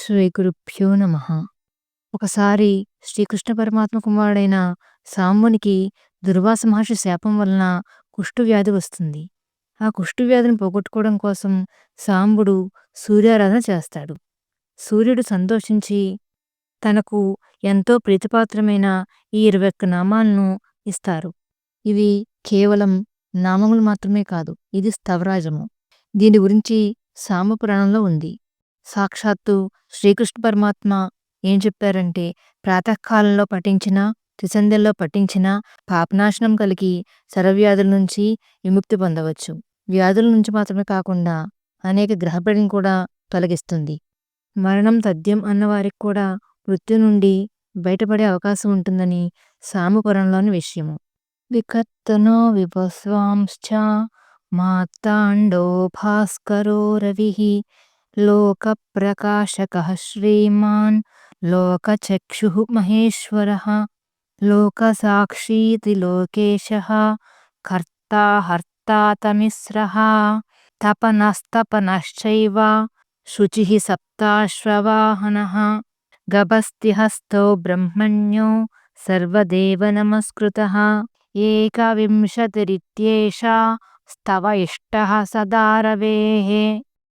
శ్రీ గురుభ్యో నమః. ఒకసారి శ్రీకృష్ణ పరమాత్మ కుమారుడైన సాంబునికి దుర్వాస మహర్షి శాపం వలన కుష్ఠవ్యాధి వస్తుంది. ఆ కుష్ఠవ్యాధిని పోగొట్టుకోవడం కోసం సాంబుడు సూర్యారాధన చేస్తాడు. సూర్యుడు సంతోషించి తనకు ఎంతో ప్రీతిపాత్రమైన ఈ 21 నామాలను ఇస్తారు. ఇవి కేవలం నామములు మాత్రమే కాదు, ఇది స్తవరాజము. దీని గురించి సాంబ పురాణంలో ఉంది. సాక్షాత్తు శ్రీకృష్ణ పరమాత్మ ఏం చెప్పారంటే, ప్రాతకాలంలో పఠించిన, త్రిసంధ్యల్లో పఠించిన పాపనాశనం కలిగి సర్వవ్యాధుల నుంచి విముక్తి పొందవచ్చు. వ్యాధుల నుంచి మాత్రమే కాకుండా అనేక గ్రహపీడను కూడా తొలగిస్తుంది. మరణం తథ్యం అన్నవారికి కూడా మృత్యు నుండి బయటపడే అవకాశం ఉంటుందని సాంబపురంలోని విషయము. వికర్తనో విభస్వాంశ్చ మార్తాండో భాస్కరో రవిః లోకప్రకాశకః శ్రీమాన్ లోకచక్షుః మహేశ్వరః లోకసాక్షీతి లోకేశః కర్తా హర్తా తమిస్రః తపనస్తపనశ్చైవ శుచిః సప్తాశ్వవాహనః గభస్తిహస్తో బ్రహ్మణ్యో సర్వదేవ నమస్కృతః ఏకవింశతిరిత్యేషా స్తవ ఇష్టః సదా రవేః